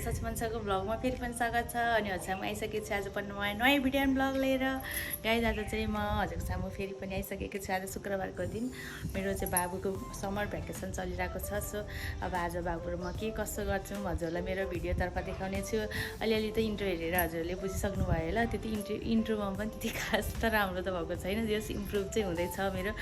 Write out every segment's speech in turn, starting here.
सचमनसाको भ्लगमा फेरि पनि स्वागत छ। अनि हजुरसँग आइसकेको छु आज पनि नयाँ भिडियो एन्ड भ्लग लिएर। गाइज आज चाहिँ म हजुरको सामु फेरि पनि आइसकेको छु। आज शुक्रबारको दिन मेरो चाहिँ बाबुको समर भ्याकेसन चलिरहेको छ। सो अब आज बाबु र म के कसो गर्छु हजुरलाई मेरो भिडियोतर्फ देखाउने छु। अलिअलि त इन्ट्रो हेरेर हजुरले बुझिसक्नु भयो होला। त्यति इन्ट्रोमा पनि त्यति खास त राम्रो त भएको छैन, जस इम्प्रुभ चाहिँ हुँदैछ मेरो।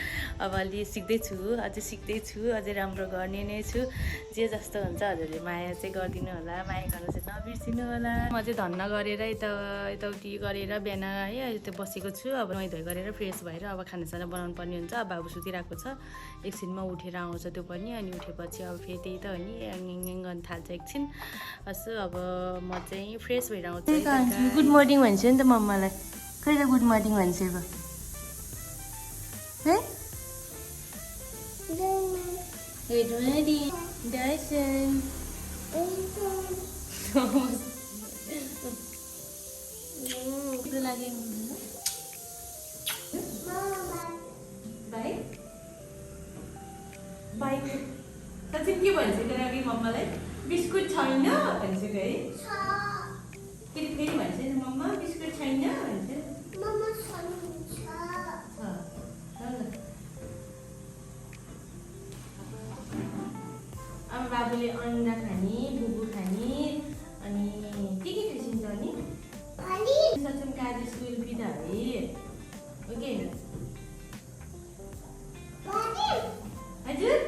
अब अलि सिक्दैछु, अझै सिक्दैछु, अझै राम्रो गर्ने नै छु। जे जस्तो हुन्छ हजुरले माया चाहिँ गरिदिनु होला, माया गर्नु चाहिँ नबिर्सिनु होला। म चाहिँ धन्न गरेर यताउति गरेर बिहान है त्यो बसेको छु। अब नुहाइधुवाइ गरेर फ्रेस भएर अब खानासाना बनाउनु पर्ने हुन्छ। अब बाबु सुतिरहेको छ, एकछिनमा उठेर आउँछ त्यो पनि। अनि उठेपछि अब फेरि त्यही त हो नि, याङ गर्न थाल्छ एकछिन। यसो अब म चाहिँ फ्रेस भएर आउँछु। गुड मर्निङ भन्छु नि त मम्मालाई, खै त गुड मर्निङ भन्छु अब है। Good morning, Dyson. Itu lagi yang mana? Baik. Baik. Tapi ke भन्छ त लागि मम्मालाई बिस्कुट छैन भन्छ है। के फेरि भन्छ नि मम्मा बिस्कुट छैन भन्छ। मम्मा छैन। अब बाबुले अन्डा खाने, बुबु खाने, अनि के खाइसिन्छ अनि सचम काज स्कुल बिदा है ओके हजुर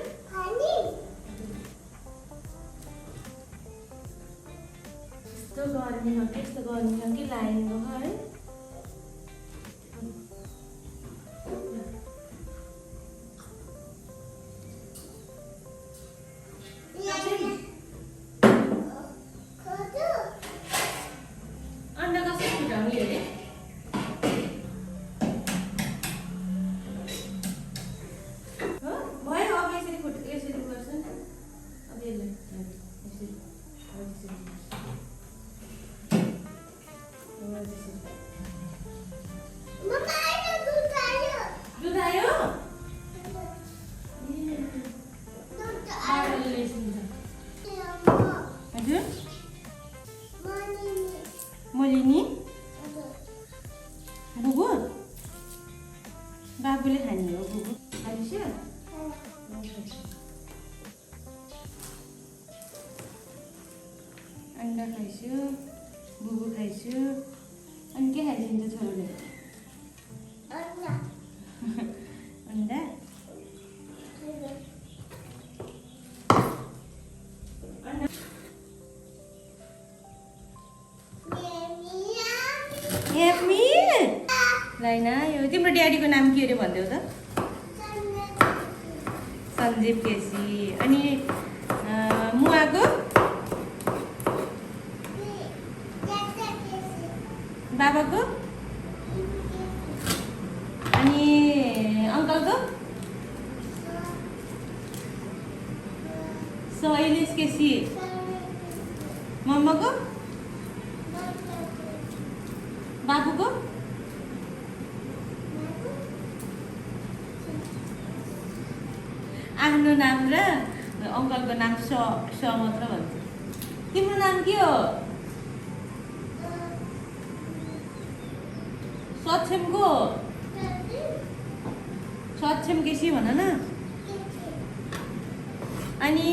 यस्तो गर्मी हो कि लाइन गयो है। मोलिनी बुबु बाबुले खाने हो। बुबु खाइस अन्डा खाइछु, बुबु खाइछु। अनि के खाइदिन्छ छोरोले? अन्डा लाइना यो तिम्रो ड्याडीको नाम के अरे भनिदेऊ त? सञ्जीव केसी। अनि मुवाको बाबाको अनि अङ्कलको शैलेश केसी। मम्माको बाबुको आफ्नो नाम र अङ्कलको नाम स मात्र भन्छ। तिम्रो नाम के हो? सक्षमको सक्षम केसी भन न। अनि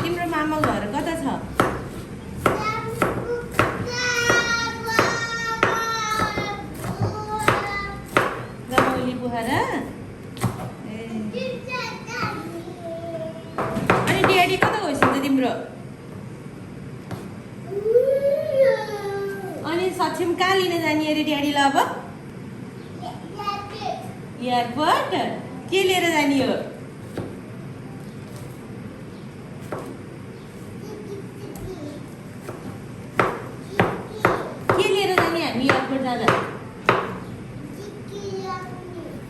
तिम्रो मामा घर कता छ? गमौली पोखरा। अनि ड्याडी कता गइसन्छ तिम्रो? अनि सक्षम कहाँ लिन जाने अरे ड्याडीलाई अब? एयरपोर्ट। के लिएर जाने हो? के लिएर जाने हामी एयरपोर्ट जाँदा?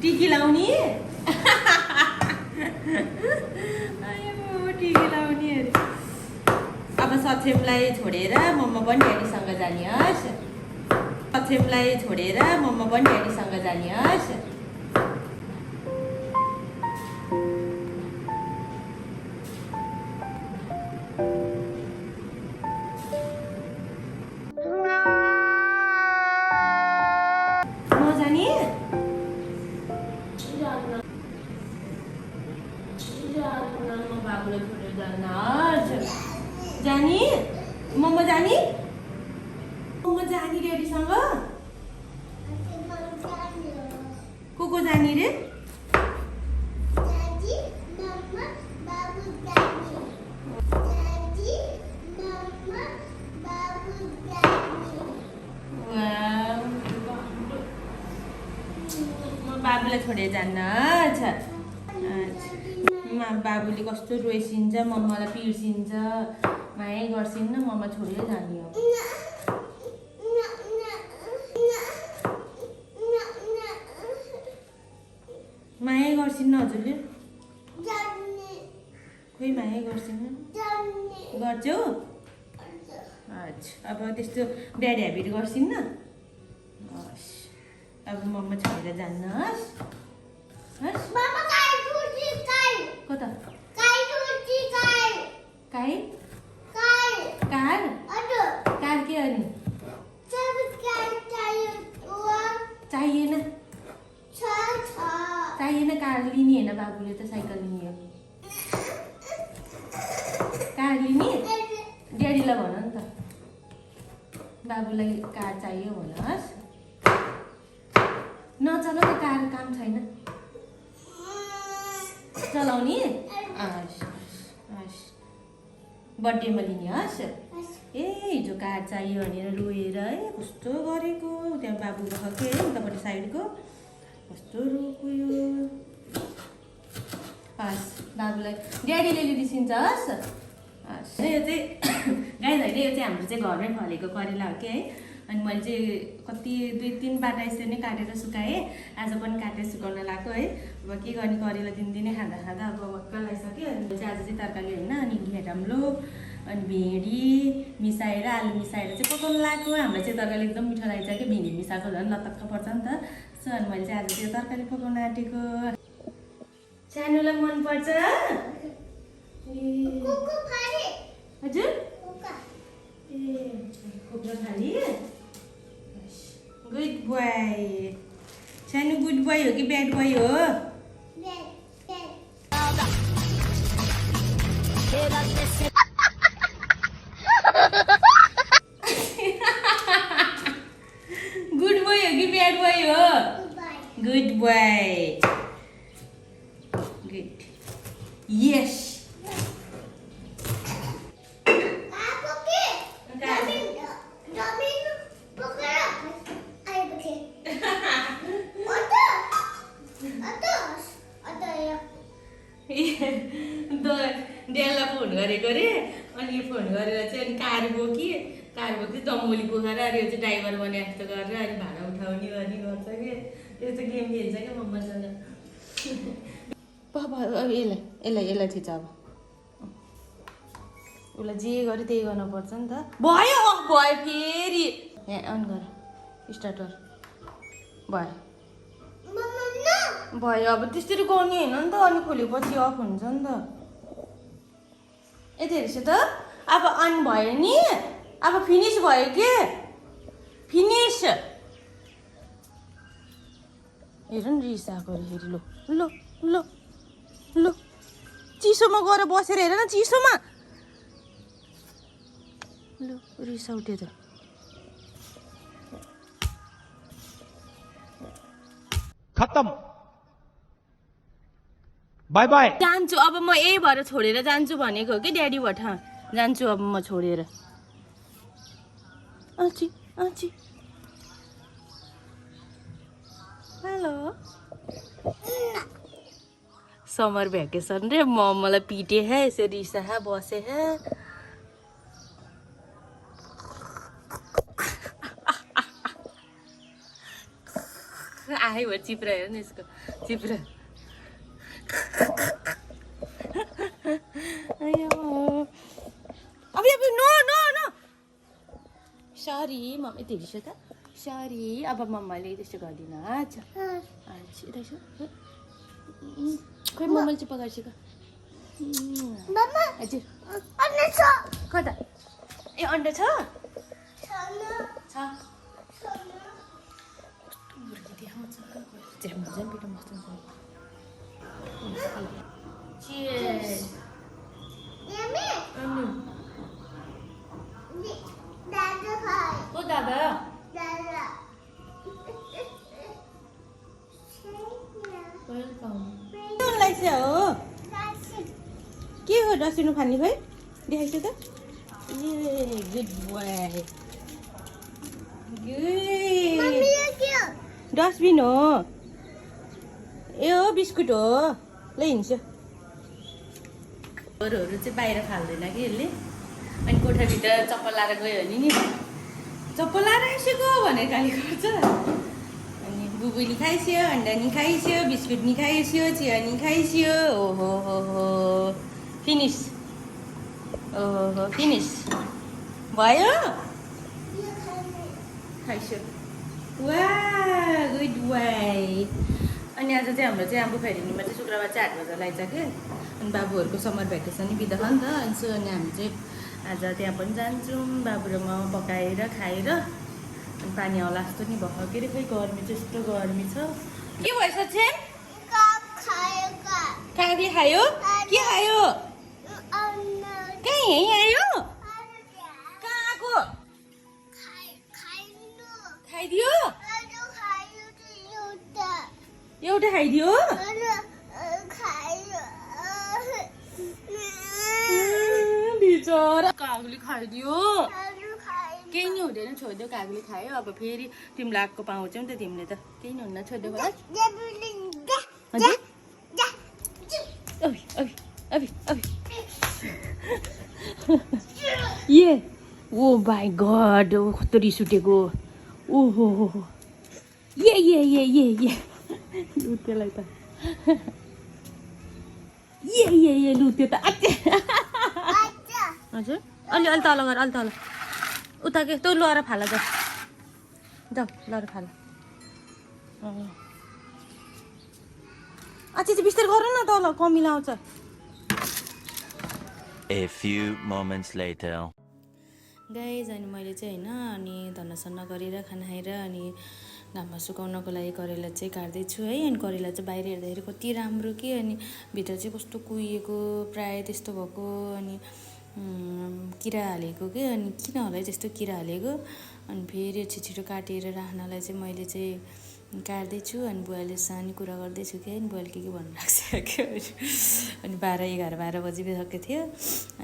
टिकी लाउने? टिकी लाउने अरे। अब सक्षमलाई छोडेर मम्मा पनि ड्याडीसँग जाने हस्। सक्षमलाई छोडेर मम्मा पनि ड्याडीसँग जाने हस्। जान जानी मम्मा जानी मम्मा जानी ड्याडीसँग को जानी रे बाबुलाई छोडेर जान्न बाबुले कस्तो रोइसिन्छ मम्मालाई पिर्सिन्छ माया गर्छिन् न मम्मा छोडेर जाने हो माया गर्छिन् न हजुरले खोइ माया गर्छिन् गर्छौ अच्छा अब त्यस्तो ड्याडी ह्याबिट गर्छिन् न हस् अब मम्मा छोडेर जान्नस् कता काई कार कार के अनि चाहिएन कार लिने होइन बाबुले त साइकल लिने कार लिने ड्याडीलाई भन नि त बाबुलाई कार चाहियो भन्नुहोस् नचला त कार काम छैन चलाउने बर्थडेमा लिने हस् ए हिजो कार चाहियो भनेर रोएर है कस्तो गरेको त्यहाँ बाबु गएको है उतापट्टि साइडको कस्तो रोक्यो हस् बाबुलाई ड्याडीले लिइदिन्छ हस् हस् यो चाहिँ गाई होइन यो चाहिँ हाम्रो चाहिँ घरमै फलेको करेला हो कि है अनि मैले चाहिँ कति 2-3 बाटा यसरी नै काटेर सुकाएँ आज पनि काटेर सुकाउन लगाएको है अब के गर्ने करेला दिनदिनै खाँदा खाँदा अब वक्क लगाइसक्यो अनि चाहिँ आज चाहिँ तरकारी होइन अनि घेराम्लो अनि भेँडी मिसाएर आलु मिसाएर चाहिँ पकाउन लगाएको हाम्रो चाहिँ तरकारी एकदम मिठो लाग्छ कि भेँडी मिसाएको झन् लतक्क पर्छ नि त सो अनि मैले चाहिँ आज चाहिँ तरकारी पकाउन आँटेको सानोलाई मनपर्छ हजुर ए कुकुर खाली गुड बोय सानो गुड बोय हो कि ब्याड बोय हो गुड बोय हो कि ब्याड बोय हो गुड बोय गुड यस डेललाई फोन गरेको अरे अनि यो फोन गरेर चाहिँ अनि कार बोकी जम्मोली पोखाएर अरे यो चाहिँ ड्राइभर बने जस्तो गरेर अनि भाडा उठाउने अनि गर्छ कि यो चाहिँ गेम खेल्छ क्या मम्मासँग अब यसलाई थिच अब उसलाई जे गऱ्यो त्यही गर्नुपर्छ नि त भयो फेरि यहाँ अन गर स्टार्ट गर भयो अब त्यसरी गर्ने होइन नि त अनि खोलेपछि अफ हुन्छ नि त यति हेर्छु त अब अन भयो नि अब फिनिस भयो के फिनिस हेर न रिस आएको अरे फेरि लो लो लो लो चिसोमा गएर बसेर हेर न चिसोमा लो रिस उठ्यो त खत्म बाय बाय जान्छु अब म यही भएर छोडेर जान्छु भनेको हो कि ड्याडी भठा जान्छु अब म छोडेर आची आची हेलो समर भ्याकेसन रे मलाई पिटे है यसरी रिसा है बसे है आयो चिप्रा हेर न यसको चिप्रा अब no no no sorry mummy तिर्छु त सरी अब मम्माले त्यस्तो गर्दिन अच्छा खोइ मम्माले चाहिँ पकाउँछु हजुर कता ए अन्डा छ डस्टबिनमा फाल्ने खोइ देखाइछु त ए गुड बोय डस्टबिन हो ए हो बिस्कुट हो ल हिँड्छु अरूहरू चाहिँ बाहिर फाल्दैन कि यसले अनि कोठाभित्र चप्पल लाएर गयो भने नि चप्पल लाएर आइसक्यो भनेर गाली गर्छ अनि बुबु नि खाइस्यो अन्डा नि खाइस्यो बिस्कुट नि खाइस्यो चिया नि खाइस्यो ओहो हो फिनिस ओहो फिनिस भयो खाइस्यो वा गुड वाइ अनि आज चाहिँ हाम्रो चाहिँ आम्बु खैरेनीमा चाहिँ शुक्रबार चाहिँ 8 बजे लाग्छ क्या अनि बाबुहरूको समर भ्याकेसन नि बिदा भयो नि त अनि सो अनि हामी चाहिँ आज त्यहाँ पनि जान्छौँ बाबु र म पकाएर खाएर अनि पानी आउला जस्तो नि भयो के अरे खै गर्मी चाहिँ यस्तो गर्मी छ के भएछ चाहिँ कागले खायो के खायो कहाँ यहीँ आयो कहाँ आएको खाइदियो एउटा खाइदियो बिचरा कागले खाइदियो केही नि हुँदैन छोइदियो कागले खायो अब फेरि तिमीलाई आएको पाउँछौ नि त तिमीले त केही नि हुन्न छोइदियो होला ए ओ माई गड कस्तो रिस उठेको ओहो ए लु त्यसलाई त ए लु त्यो त हजुर अलि तल गर अलि तल उता के तँ लएर फाल जाऊ लएर फाल चाहिँ बिस्तारै गर न तल कमिला आउँछ A few moments later. Guys अनि मैले चाहिँ होइन अनि धन्नासन्ना गरेर खाना खाएर अनि घाममा सुकाउनको लागि करेला चाहिँ काट्दैछु है अनि करेला चाहिँ बाहिर हेर्दाखेरि कति राम्रो कि अनि भित्र चाहिँ कस्तो कुहिएको प्रायः त्यस्तो भएको अनि किरा हालेको के अनि किन होला है त्यस्तो किरा हालेको अनि फेरि छिटो काटेर राख्नलाई चाहिँ मैले चाहिँ काट्दैछु अनि बुवाले सानो कुरा गर्दैछु कि अनि बुवाले के भन्नु राख्छ अनि 12 बजी सकेको थियो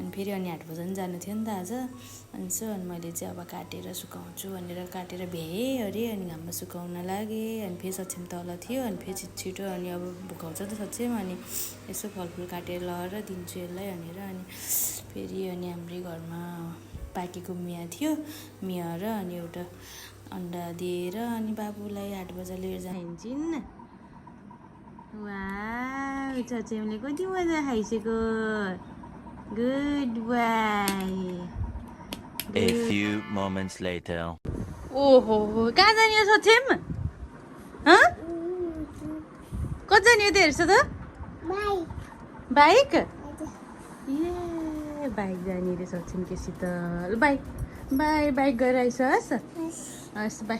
अनि फेरि अनि 8 बजे पनि जानु थियो नि त आज अनि सो अनि मैले चाहिँ अब काटेर सुकाउँछु भनेर काटेर भ्याएँ अरे अनि घाममा सुकाउन लागेँ अनि फेरि सक्षम तल थियो अनि फेरि छिटो अनि अब भुकाउँछ त सक्षम अनि यसो फलफुल काटेर लगाएर दिन्छु यसलाई भनेर अनि फेरि अनि हाम्रै घरमा पाकेको मिया थियो मिया र अनि एउटा अन्डा दिएर अनि बाबुलाई 8 बजे लिएर जान्छन् वाउ चचेमले कति मजा खाइसक्यो goodbye A few moments later. ओहो कहाँ जाने हो सचेम कति जाने हो त हेर्छ त बाइक ए बाइक जाने रे सचेम केसित बाइक बाइक गएर आइसस् हस् बाई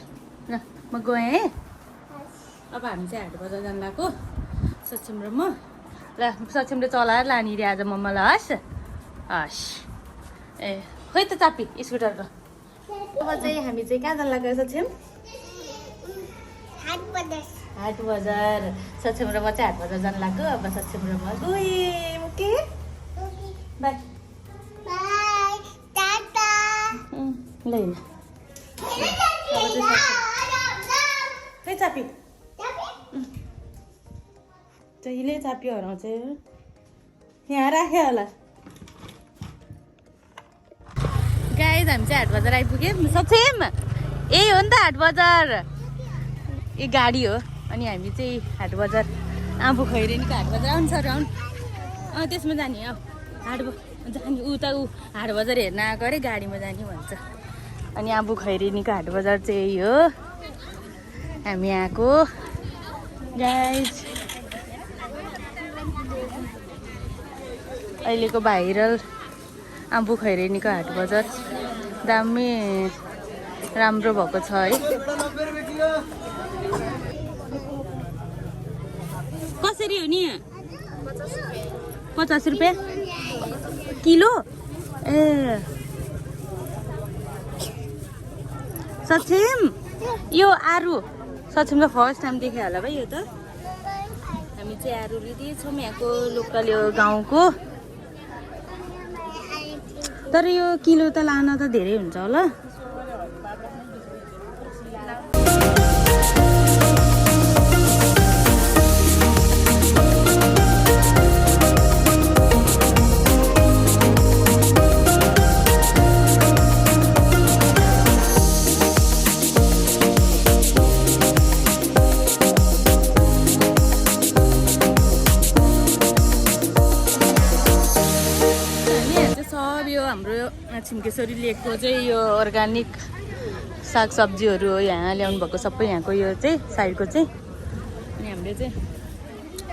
ल म गएँ है अब हामी चाहिँ 8 बजे जानु लाग्यो सक्षम र म ल सक्षमले चलाएर लाने रे आज मम्मालाई हस् ए खोइ त चापी स्कुटरको अब चाहिँ हामी चाहिँ कहाँ जानु लाग्यो सक्षम हाट बजार सक्षम र म चाहिँ 8 बजे जानु लाग्यो अब सक्षम र म गएँ ओके बाई ल खै चापी जहिले चापी हराउँछ यहाँ राख्यो होला गाइज हामी चाहिँ 8 बजार आइपुग्यौँ सक्षम यही हो नि त 8 बजार ए गाडी हो अनि हामी चाहिँ 8 बजार आँबु खैरेनीको 8 बजार आउनु सर आउनु त्यसमा जाने हाट जाने उता हाट बजार हेर्न आएको अरे गाडीमा जाने भन्छ अनि आँबु खैरेनीको हाट बजार चाहिँ यही हो हामी आएको गाइज अहिलेको भाइरल आँबु खैरेनीको हाट बजार दामी राम्रो भएको छ है कसरी हो नि 50 रुपियाँ किलो ए सक्षम यो आरु सक्षमलाई फर्स्ट टाइम देखेँ होला भाइ यो त हामी चाहिँ आरु लिँदैछौँ यहाँको लोकल यो गाउँको तर यो किलो त लान त धेरै हुन्छ होला। हाम्रो छिम्केश्वरी लेकको चाहिँ यो अर्ग्यानिक सागसब्जीहरू हो यहाँ ल्याउनु भएको सबै यहाँको यो चाहिँ साइडको चाहिँ। अनि हामीले चाहिँ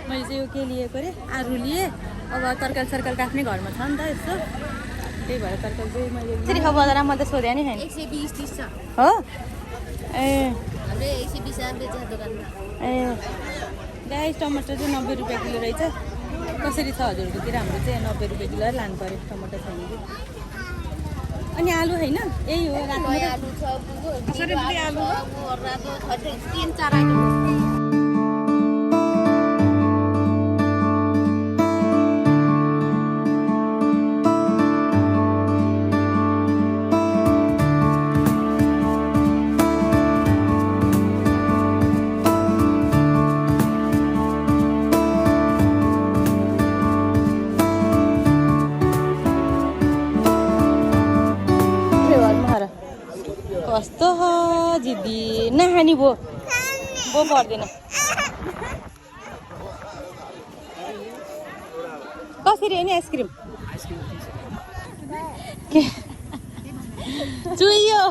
मैले चाहिँ यो के लिएको अरे आलु लिएँ। अब तरकारी सरकारी आफ्नै घरमा छ नि त यस्तो, त्यही भएर तरकारी चाहिँ मैले यसरी खाऊ बजारमा मात्रै सोधेँ नि खाने 120 छ हो। ए हाम्रो 120 बेच्छ दोकानमा। ए गाइस टमाटर चाहिँ 90 रुपियाँ किलो रहेछ। कसरी छ हजुरहरूकोतिर? हाम्रो चाहिँ 90 रुपियाँ किलो लानु पऱ्यो टमाटर छैन कि। अनि आलु होइन यही हो रातो आलु छ कसरी रुपियाँ आलु हो? रातो छ 3-4 आइटम। कस्तो हो दिदी नखानी बो पर्दैन। कसरी हो नि आइसक्रिम? के चुइयो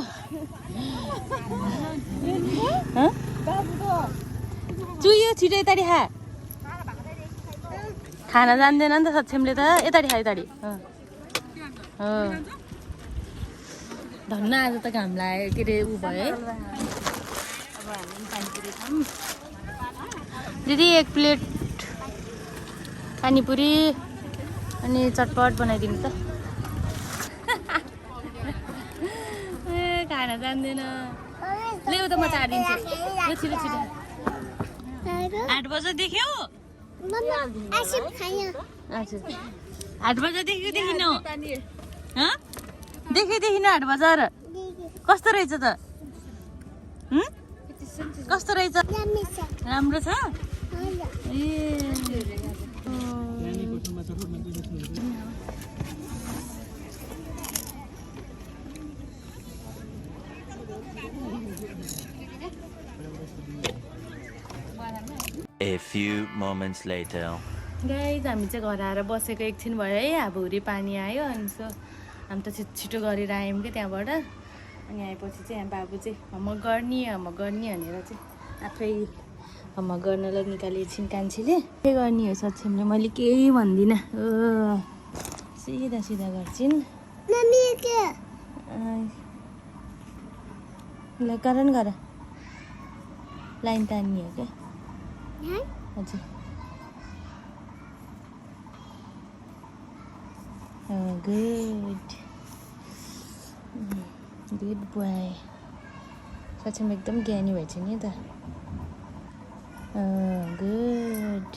चुइयो छिटो यताडि खान जान्दैन नि त सक्षमले त। यताडि यताडि धन्न आज त घाम लाग्यो के अरे ऊ भयो है। अब हामी पानीपुरी खाऊँ। दिदी 1 प्लेट पानीपुरी अनि चटपट बनाइदिनु त। ए खान जान्दैन ल्याउ त म चाडिदिन्छु। यो छिटो छिटो 8 बजेदेखि हो। हजुर 8 बजेदेखि देखिन देखिन 8 बजार कस्तो रहेछ त? कस्तो रहेछ? राम्रो छ। A few moments later. Guys हामी चाहिँ घर आएर बसेको एकछिन भयो है। हाबुहुरी पानी आयो अनि सो हामी त छिटो गरेर आयौँ कि त्यहाँबाट। अनि आएपछि चाहिँ यहाँ बाबु चाहिँ होमवर्क गर्ने भनेर चाहिँ आफै होमवर्क गर्नलाई निकाले एकछिन कान्छीले। के गर्ने हो सक्षमले मैले केही भन्दिनँ। सिधा सिधा गर्छिन् ल कारण गर लाइन तान्ने हो क्या। हजुर गुड बोय। सक्षम एकदम ज्ञानी भएछ नि त। गुड।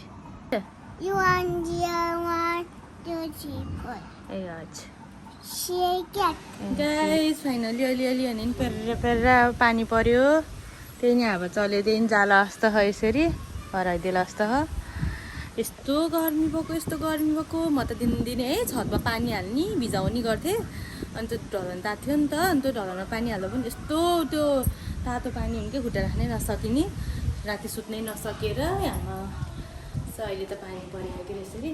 ए हजुर गाइस फाइनली अलि अनि पेरेर पानी पर्यो। त्यही नि हावा चल्यो त्यही नि जाला जस्तो छ यसरी हराइदिएला जस्तो छ। यस्तो गर्मी भएको म त दिनदिनै है छतमा पानी हाल्ने भिजाउने गर्थेँ। अनि त्यो ढलन तातो थियो नि त। अनि त्यो ढलनमा पानी हाल्दा पनि यस्तो त्यो तातो पानी हुन्थ्यो खुट्टा राख्नै नसकिने। राति सुत्नै नसकेर यहाँ अहिले त पानी परेको कि यसरी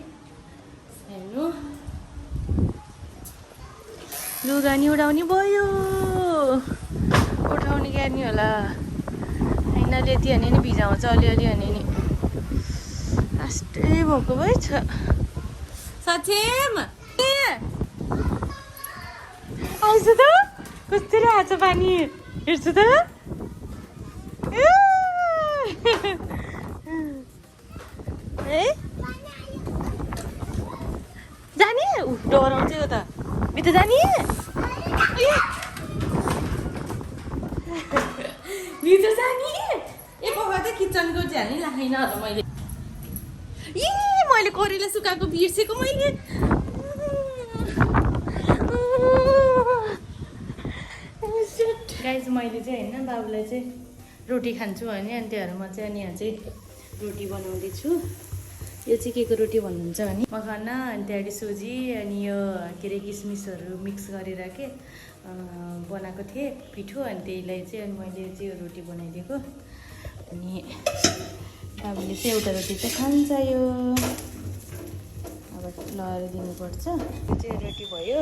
हेर्नु। लुगा नि उडाउने भयो उठाउने गर्ने होला होइन। लेती हाने नि भिजाउँछ अलिअलि हाने नि आस्टै भएको भइ छ। सक्षम आइस त कस्तो आएको पानी हेर्छु त। है जाने डराउँछ यो त भित्र जाने भित्र जाने। ए बाबा त किचनको झ्याल नै लाइन होला मैले। मैले कोरेला सुकाएको बिर्सेको मैले। गाइज मैले चाहिँ होइन बाबुलाई चाहिँ रोटी खान्छु भने अनि त्यही भएर म चाहिँ अनि यहाँ चाहिँ रोटी बनाउँदैछु। यो चाहिँ के को रोटी भन्नुहुन्छ भने मखाना अनि त्यहाँदेखि सुजी अनि यो के अरे किसमिसहरू मिक्स गरेर के बनाएको थिएँ पिठो अनि त्यहीलाई चाहिँ अनि मैले चाहिँ यो रोटी बनाइदिएको। अनि बाबुले चाहिँ एउटा रोटी चाहिँ खान्छ यो। अब लहरै दिनुपर्छ। यो चाहिँ रोटी भयो।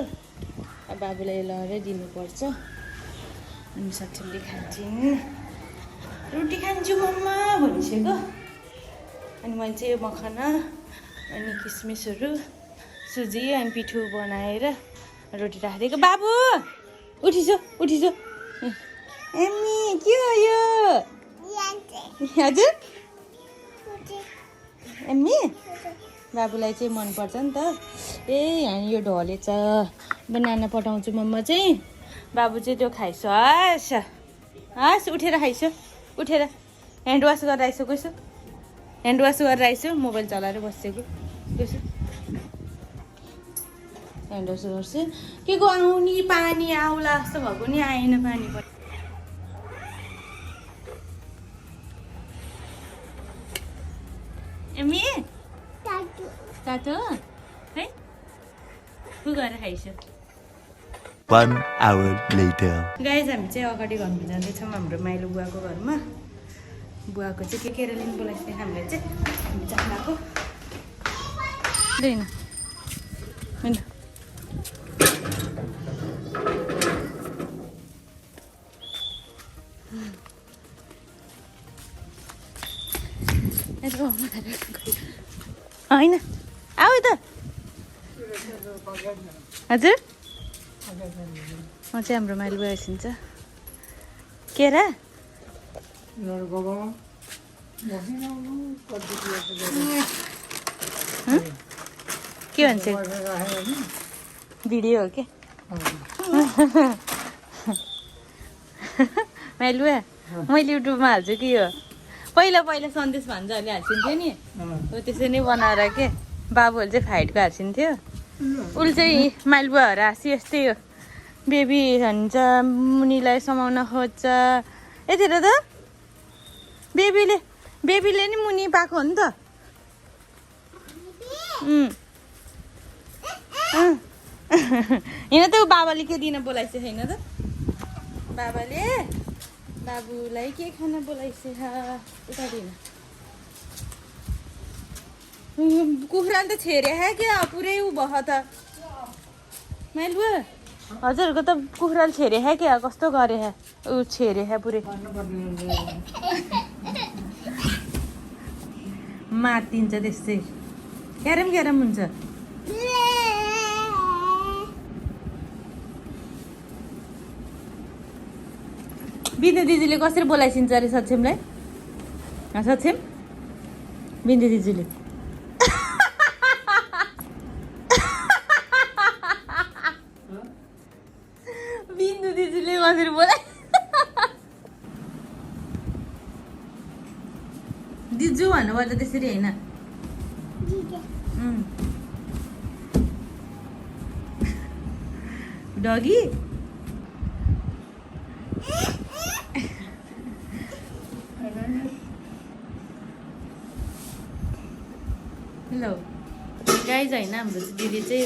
अब बाबुलाई लहरै दिनुपर्छ। अनि सठिकले खान्छन्। रोटी खान्छु मम्मा भनिसक्यो। अनि मैले चाहिँ मखाना अनि किसमिसहरू सुजी अनि पिठो बनाएर रोटी राखिदिएको। बाबु उठिसो उठिसो। एम्मी के हो यो? हजुर एम्मी बाबुलाई चाहिँ मनपर्छ नि त। ए यहाँ यो ढलेछ बनाना पठाउँछु मम्मा चाहिँ। बाबु चाहिँ त्यो खाइसो हस् हस् उठेर खाइसो उठेर ह्यान्ड वास गरेर आइसो गइसो ह्यान्ड वास गरेर आइसो मोबाइल चलाएर बसेको गइसो ह्यान्ड वास गर्छु के को आउने पानी आउला जस्तो भएको नि आएन पानी पनि। एमी तातो है को गरेर खाइसो। 1 hour later. गाइज हामी चाहिँ अगाडि घरमा जाँदैछौँ हाम्रो माइलो बुवाको घरमा। बुवाको चाहिँ के केरालिन बोलाइसक्यो हामीले चाहिँ हामी जाँदाको होइन होइन होइन आऊ त हजुर म चाहिँ हाम्रो माइलो बुवा आइसिन्छ केरा के भन्छ भिडियो हो के माइलो बुवा मैले युट्युबमा हाल्छु कि यो पहिला पहिला सन्देश भान्जाहरूले हाल्छिन्थ्यो नि हो त्यसरी नै बनाएर के बाबुहरूले चाहिँ फाइटको हाल्छिन्थ्यो। उसले चाहिँ माइलो बुवाहरू हाँसी यस्तै हो बेबी भन्छ मुनिलाई समाउन खोज्छ यतिर त बेबीले नि मुनि पाएको हो नि त। होइन त ऊ बाबाले के दिन बोलाइछ छैन त बाबाले बाबुलाई के खान बोलाइछ उता दिन कुखुरा त छेरे है क्या पुरै ऊ भह त माइलो हजुरहरूको त कुखुराले छेरे है क्या कस्तो गरे है ऊ छेरे है पुरै मातिन्छ त्यस्तै क्यारम हुन्छ। बिन्दु दिदीले कसरी बोलाइसिन्छ अरे सक्षमलाई सक्षम बिन्दु दिदीले बिन्दु दिदीले कसरी बोलाइ दिजु भन्नुपर्छ त्यसरी होइन डगी हेलो गाइज होइन हाम्रो दिदी चाहिँ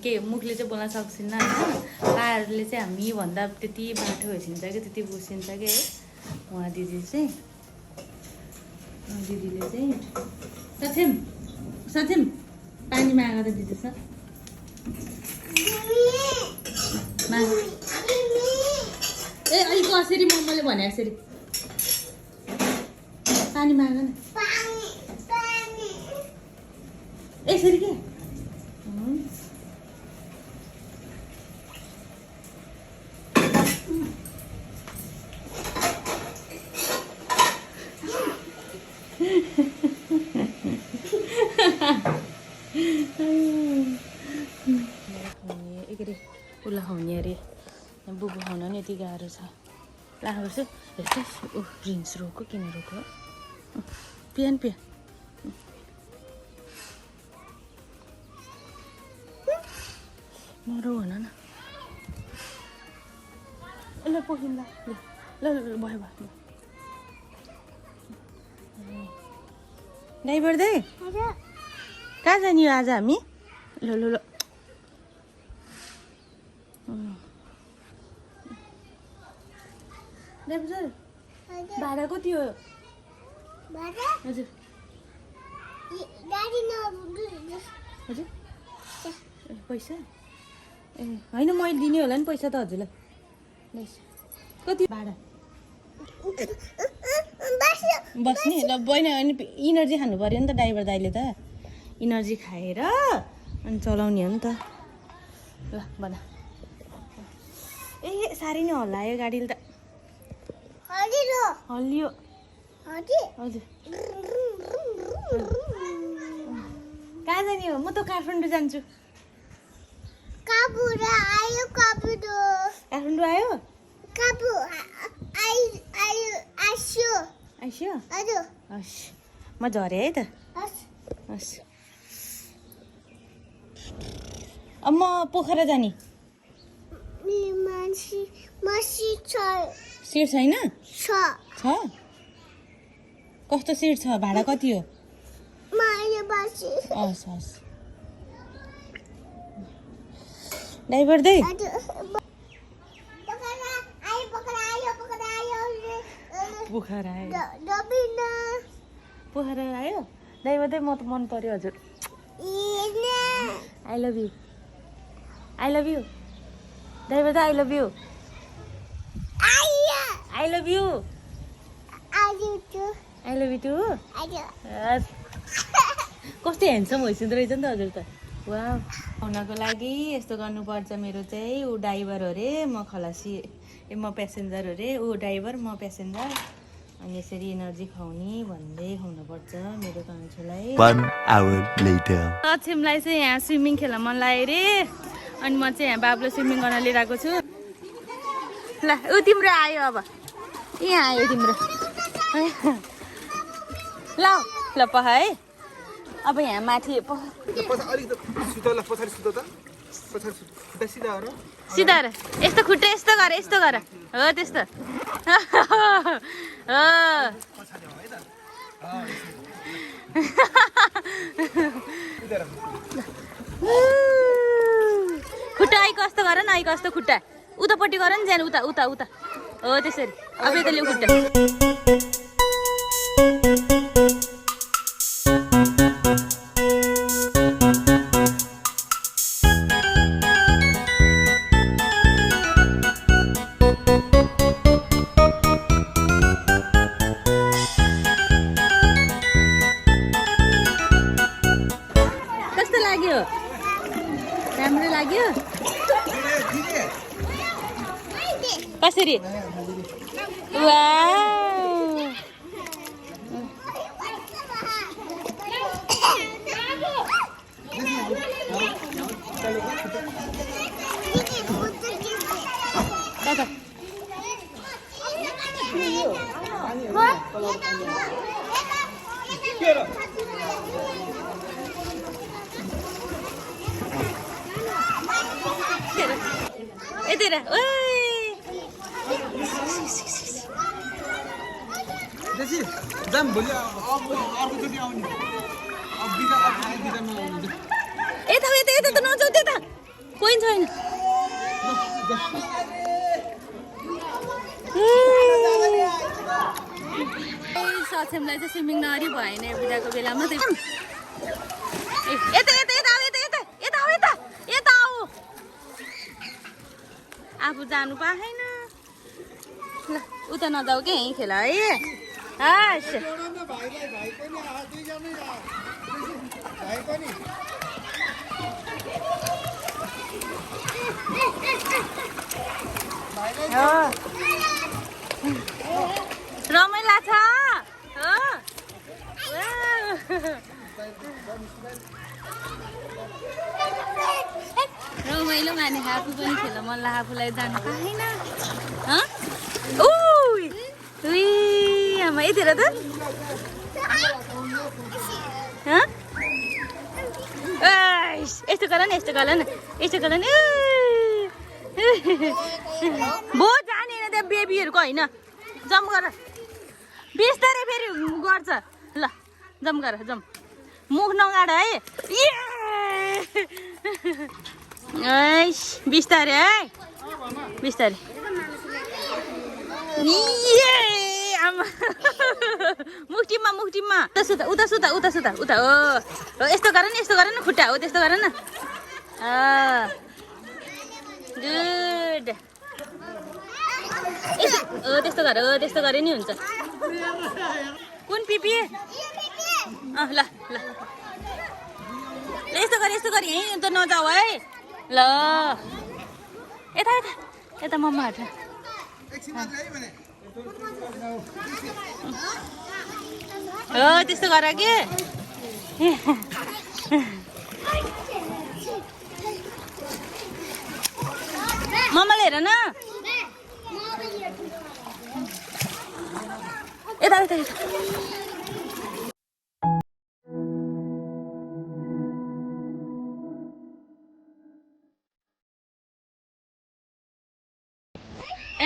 के मुखले चाहिँ बोल्न सक्छिन्न होइन पाहाडले चाहिँ हामीभन्दा त्यति बाठो भइसिन्छ कि त्यति बुझिन्छ कि है उहाँ दिदी चाहिँ दिदीले चाहिँ सक्षम पानी माग त दिदी छ ए अलिक कसरी मम्मले भने यसरी पानी माग न यसरी के उसलाई खुवाउने अरे बुबु खुवाउन नि यति गाह्रो छ लानुपर्छ हेर्छु ऊ रिन्स रोको किन रोको पिया पिया मरो भन न ल पोखिन ल ल ल ल भयो भयो ड्राइभर दाइ कहाँ जाने हो आज हामी ल ल ल ड्राइभर भाडा कति हो हजुर हजुर पैसा ए होइन मैले दिने होला नि पैसा त हजुरलाई कति भाडा बस्ने ल बहिनी अनि इनर्जी खानु पऱ्यो नि त ड्राइभर दाइले त इनर्जी खाएर अनि चलाउने हो नि त ल भन ए साह्रै नै हल्लायो गाडीले त हल्लियो हजुर कहाँ जाने हो म त काठमाडौँ जान्छु काठमाडौँ आयो आइस्यो हस् म झरेँ है त हस् अब म पोखरा जाने सिट छैन छ कस्तो सिट छ भाडा कति हो हस् हस् ड्राइभर दाइ पोखरा आयो ड्राइभर दाइ म त मन पर्यो हजुर आई लभ यु ड्राइभर दाइ I love you I love you too कस्तो ह्यान्डसम भइसक्दो रहेछ नि त हजुर त वा हुनको लागि यस्तो गर्नुपर्छ मेरो चाहिँ ऊ ड्राइभर हो रे म खलासी म प्यासेन्जर हो रे ऊ ड्राइभर म प्यासेन्जर अनि यसरी एनर्जी खुवाउने भन्दै खुवाउनुपर्छ मेरो कान्छोलाई 1 hour later. अछिमलाई चाहिँ यहाँ स्विमिङ खेल्न मन लाग्यो रे अनि म चाहिँ यहाँ बाबुलाई स्विमिङ गर्न लिइरहेको छु ल ऊ तिम्रो आयो अब यहाँ आयो तिम्रो ल ल पख है अब यहाँ माथि सिधा यस्तो खुट्टा यस्तो गर हो त्यस्तो खुट्टा आई कस्तो गर न आई कस्तो खुट्टा उतापट्टि गर नि जानु उता उता उता हो त्यसरी अब यता ल्याउ खुट्टा राम्रो लाग्यो कसरी वाउ यतिर यता त नजाऊ त्यता कोही छैन सक्षमलाई चाहिँ स्विमिङ नगरी भएन बिदाको बेलामा यता आऊ आफू जानु पाएन ल उता नजाऊ कि यहीँ खेल है हस् रमाइलो लाग्छ हो रमाइलो माने आफू पनि खेल मन लाग्छ आफूलाई जानु पाएन आमा यतिर त यस्तो गर न भो जाने बेबीहरूको होइन जम गर बिस्तारै फेरि गर्छ ल जम गर जम मुख नगाड है बिस्तारै है बिस्तारै आमा मुखटिममा उता सुता उता सुता उता सुता उता हो यस्तो गर न खुट्टा हो त्यस्तो गर न गुड त्यस्तो गरे नि हुन्छ कुन पिपी ल ल यस्तो गर यहीँ त नजाऊ है ल यता मम्मा हट हो त्यस्तो गर के मम्माले हेर न यता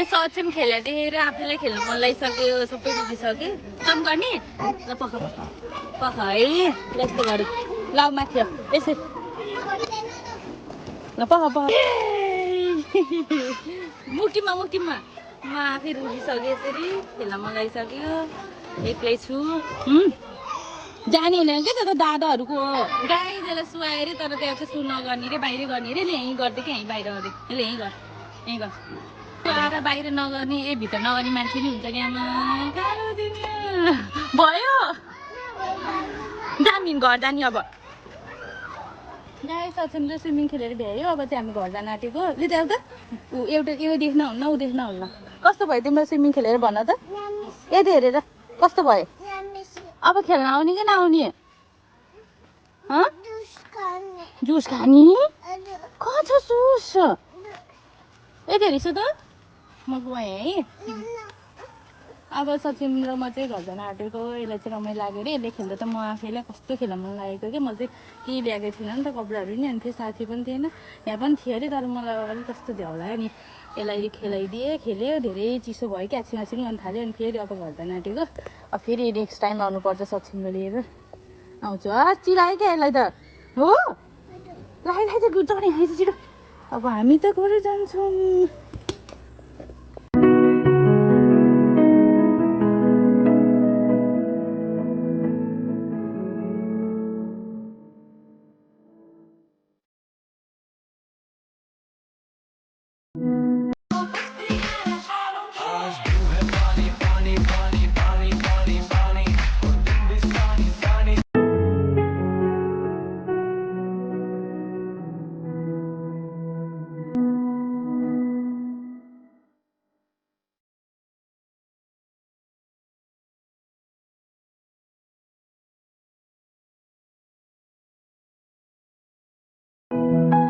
सचिम खेलेर आफूलाई खेल्नु मन लागिसक्यो सबै बुझिसक्यो काम गर्ने ल पख है यस्तो गरे ल माथि यसरी ल पख मुक्तिमा म आफै रुजिसक्यो यसरी खेल्न मन लागिसक्यो एक्लै छु जाने हुने क्या त दादाहरूको गाई त्यसलाई सुहाए अरे तर त्यहाँ चाहिँ सु नगर्ने रे बाहिरै गर्ने अरे यहीँ गरिदियो कि यहीँ बाहिर गरिदियो यसले यहीँ गर सुहाएर बाहिर नगर्ने भित्र नगर्ने मान्छे नि हुन्छ नि आमा गाह्रो दिने भयो जामिन घर जाने अब गाई सचिन चाहिँ स्विमिङ खेलेर भ्यायो अब चाहिँ हामी घर जान आँटेको ल त एउटा यो देख्न हुन्न ऊ देख्न हुन्न कस्तो भयो तिम्रो स्विमिङ खेलेर भन त यति हेरेर कस्तो भयो अब खेल्न आउने कि नआउने जुस खाने कहाँ छ जुस यति हेरिस त म गएँ है अब सचिन र म चाहिँ घर जान आँटेको यसलाई चाहिँ रमाइलो लाग्यो अरे यसले खेल्दा त म आफैलाई कस्तो खेल्न मन लागेको क्या म चाहिँ केही ल्याएको थिइनँ नि त कपडाहरू नि अनि फेरि साथी पनि थिएन यहाँ पनि थियो अरे तर मलाई अलिक कस्तो झ्याउला नि यसलाई खेलाइदिएँ खेल्यो धेरै चिसो भयो कि आछिङ गर्नु थाल्यो अनि फेरि अब घर जान आँटेको अब फेरि नेक्स्ट टाइम आउनुपर्छ सचिनले लिएर आउँछु चिलायो क्या यसलाई त हो राखेर चाहिँ चढेँ आएछ छिटो अब हामी त घर जान्छौँ